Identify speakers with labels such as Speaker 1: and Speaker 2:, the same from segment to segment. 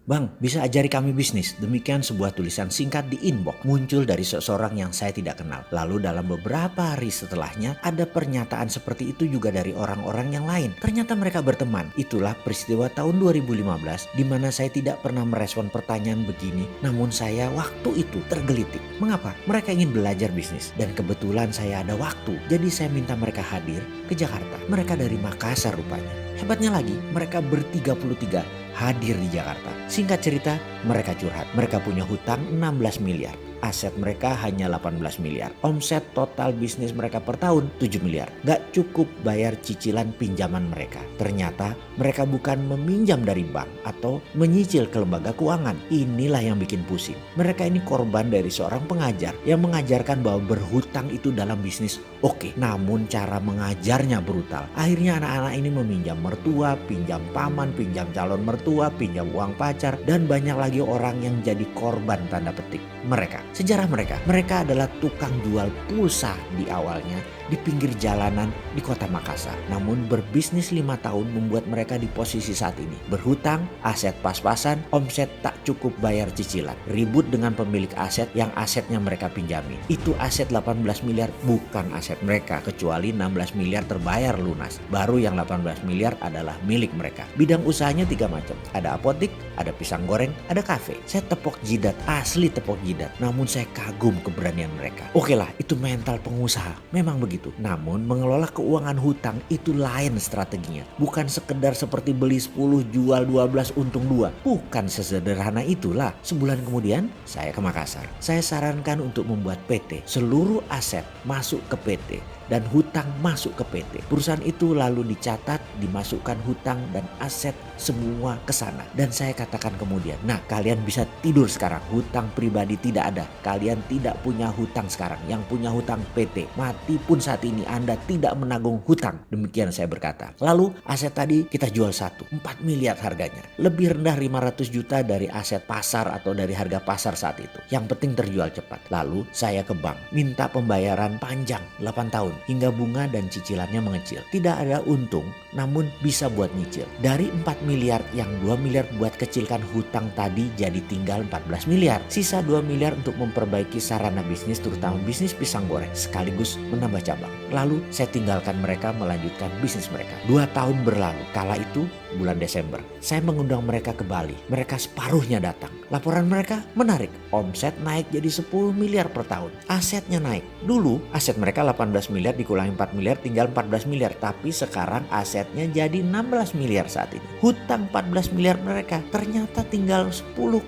Speaker 1: "Bang, bisa ajari kami bisnis?" Demikian sebuah tulisan singkat di inbox muncul dari seseorang yang saya tidak kenal. Lalu dalam beberapa hari setelahnya ada pernyataan seperti itu juga dari orang-orang yang lain. Ternyata mereka berteman. Itulah peristiwa tahun 2015 di mana saya tidak pernah merespon pertanyaan begini, namun saya waktu itu tergelitik. Mengapa? Mereka ingin belajar bisnis dan kebetulan saya ada waktu. Jadi saya minta mereka hadir ke Jakarta. Mereka dari Makassar rupanya. Hebatnya lagi, mereka ber-33 hadir di Jakarta. Singkat cerita, mereka curhat. Mereka punya hutang 16 miliar. Aset mereka hanya 18 miliar. Omset total bisnis mereka per tahun 7 miliar. Gak cukup bayar cicilan pinjaman mereka. Ternyata mereka bukan meminjam dari bank atau menyicil ke lembaga keuangan. Inilah yang bikin pusing. Mereka ini korban dari seorang pengajar yang mengajarkan bahwa berhutang itu dalam bisnis oke. Namun cara mengajarnya brutal. Akhirnya anak-anak ini meminjam mertua, pinjam paman, pinjam calon mertua, pinjam uang pacar, dan banyak lagi orang yang jadi korban tanda petik mereka. Sejarah mereka adalah tukang jual pulsa di awalnya di pinggir jalanan di kota Makassar. Namun berbisnis 5 tahun membuat mereka di posisi saat ini. Berhutang, aset pas-pasan, omset tak cukup bayar cicilan. Ribut dengan pemilik aset yang asetnya mereka pinjami. Itu aset 18 miliar bukan aset mereka kecuali 16 miliar terbayar lunas. Baru yang 18 miliar adalah milik mereka. Bidang usahanya 3 macam. Ada apotik, ada pisang goreng, ada kafe. Saya tepok jidat, asli tepok jidat. Namun saya kagum keberanian mereka. Oke lah, itu mental pengusaha. Memang begitu. Namun mengelola keuangan hutang itu lain strateginya. Bukan sekedar seperti beli 10 jual 12 untung 2. Bukan sesederhana itulah. Sebulan kemudian saya ke Makassar. Saya sarankan untuk membuat PT. Seluruh aset masuk ke PT dan hutang masuk ke PT. Perusahaan itu lalu dicatat, dimasukkan hutang dan aset semua ke sana. Dan saya katakan kemudian, nah kalian bisa tidur sekarang. Hutang pribadi tidak ada. Kalian tidak punya hutang sekarang. Yang punya hutang PT. Mati pun saat ini Anda tidak menanggung hutang. Demikian saya berkata. Lalu aset tadi kita jual 4 miliar harganya. Lebih rendah 500 juta dari aset pasar atau dari harga pasar saat itu. Yang penting terjual cepat. Lalu saya ke bank. Minta pembayaran panjang 8 tahun. Hingga bunga dan cicilannya mengecil. Tidak ada untung namun bisa buat nyicil. Dari 4 miliar yang 2 miliar buat kecilkan hutang tadi jadi tinggal 14 miliar. Sisa 2 miliar untuk memperbaiki sarana bisnis terutama bisnis pisang goreng sekaligus menambah cabang. Lalu saya tinggalkan mereka melanjutkan bisnis mereka. 2 tahun berlalu. Kala itu bulan Desember. Saya mengundang mereka ke Bali. Mereka separuhnya datang. Laporan mereka menarik. Omset naik jadi 10 miliar per tahun. Asetnya naik. Dulu aset mereka 18 miliar dikurangi 4 miliar tinggal 14 miliar. Tapi sekarang asetnya jadi 16 miliar saat ini. Hutang 14 miliar mereka ternyata tinggal 10,5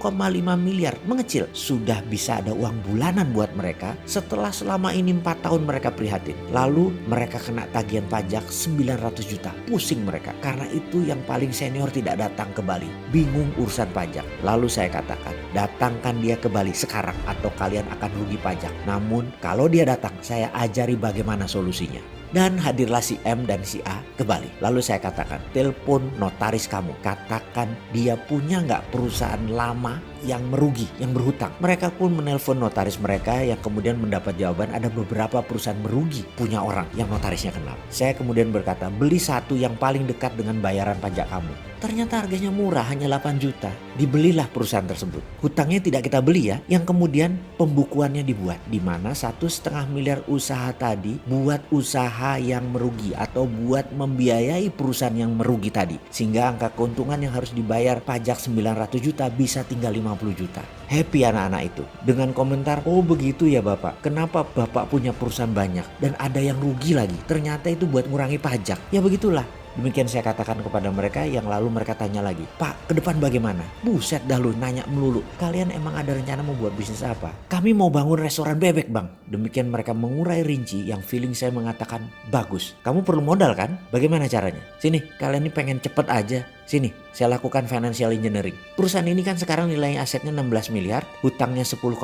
Speaker 1: miliar. Mengecil. Sudah bisa ada uang bulanan buat mereka setelah selama ini 4 tahun mereka prihatin. Lalu mereka kena tagihan pajak 900 juta. Pusing mereka. Karena itu yang paling senior tidak datang ke Bali. Bingung urusan pajak. Lalu saya katakan, datangkan dia ke Bali sekarang atau kalian akan rugi pajak. Namun kalau dia datang, saya ajari bagaimana solusinya. Dan hadirlah si M dan si A ke Bali. Lalu saya katakan, telepon notaris kamu. Katakan dia punya nggak perusahaan lama yang merugi, yang berhutang. Mereka pun menelpon notaris mereka yang kemudian mendapat jawaban ada beberapa perusahaan merugi punya orang yang notarisnya kenal. Saya kemudian berkata, beli satu yang paling dekat dengan bayaran pajak kamu. Ternyata harganya murah, hanya 8 juta. Dibelilah perusahaan tersebut. Hutangnya tidak kita beli ya, yang kemudian pembukuannya dibuat. Di mana 1,5 miliar usaha tadi buat usaha yang merugi atau buat membiayai perusahaan yang merugi tadi. Sehingga angka keuntungan yang harus dibayar pajak 900 juta bisa tinggal 50 juta. Happy anak-anak itu. Dengan komentar, oh begitu ya Bapak. Kenapa Bapak punya perusahaan banyak dan ada yang rugi lagi? Ternyata itu buat ngurangi pajak. Ya begitulah. Demikian saya katakan kepada mereka yang lalu mereka tanya lagi, Pak ke depan bagaimana? Buset dah lu nanya melulu. Kalian emang ada rencana mau buat bisnis apa? Kami mau bangun restoran bebek bang. Demikian mereka mengurai rinci yang feeling saya mengatakan bagus. Kamu perlu modal kan? Bagaimana caranya? Sini kalian ini pengen cepet aja. Sini saya lakukan financial engineering. Perusahaan ini kan sekarang nilainya asetnya 16 miliar. Hutangnya 10,5.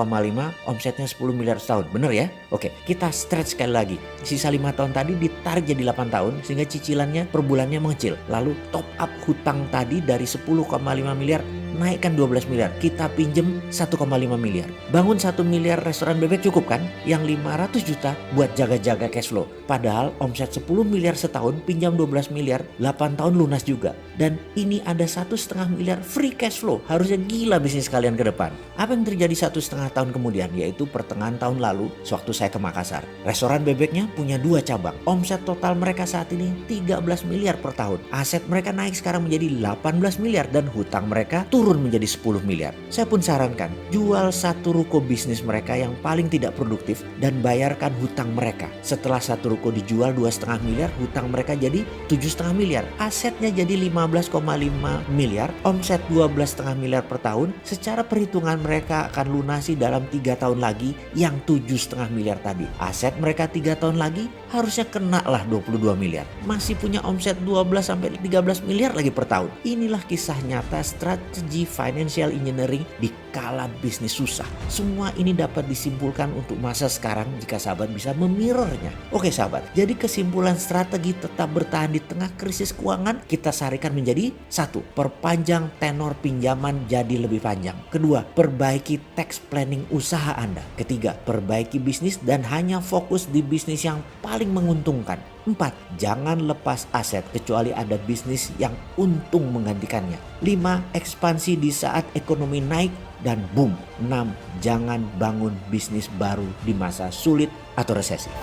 Speaker 1: Omsetnya 10 miliar setahun. Bener ya? Oke kita stretch sekali lagi. Sisa 5 tahun tadi ditarik jadi 8 tahun. Sehingga cicilannya per bulannya mengecil. Lalu top up hutang tadi dari 10,5 miliar naikkan 12 miliar, kita pinjem 1,5 miliar. Bangun 1 miliar restoran bebek cukup kan? Yang 500 juta buat jaga-jaga cash flow. Padahal omset 10 miliar setahun, pinjam 12 miliar, 8 tahun lunas juga. Dan ini ada 1,5 miliar free cash flow. Harusnya gila bisnis kalian ke depan. Apa yang terjadi 1,5 tahun kemudian? Yaitu pertengahan tahun lalu sewaktu saya ke Makassar. Restoran bebeknya punya 2 cabang. Omset total mereka saat ini 13 miliar per tahun. Aset mereka naik sekarang menjadi 18 miliar dan hutang mereka turun menjadi 10 miliar. Saya pun sarankan, jual satu ruko bisnis mereka yang paling tidak produktif dan bayarkan hutang mereka. Setelah satu ruko dijual 2,5 miliar, hutang mereka jadi 7,5 miliar. Asetnya jadi 15,5 miliar, omset 12,5 miliar per tahun. Secara perhitungan mereka akan lunasi dalam 3 tahun lagi yang 7,5 miliar tadi. Aset mereka 3 tahun lagi harusnya kena lah 22 miliar. Masih punya omset 12 sampai 13 miliar lagi per tahun. Inilah kisah nyata strategi financial engineering di kala bisnis susah. Semua ini dapat disimpulkan untuk masa sekarang jika sahabat bisa memirrornya. Oke sahabat, jadi kesimpulan strategi tetap bertahan di tengah krisis keuangan kita sarikan menjadi 1. Perpanjang tenor pinjaman jadi lebih panjang. Kedua, perbaiki tax planning usaha Anda. Ketiga, perbaiki bisnis dan hanya fokus di bisnis yang paling menguntungkan. 4. Jangan lepas aset kecuali ada bisnis yang untung menggantikannya. 5. Ekspansi di saat ekonomi naik dan boom. 6. Jangan bangun bisnis baru di masa sulit atau resesi.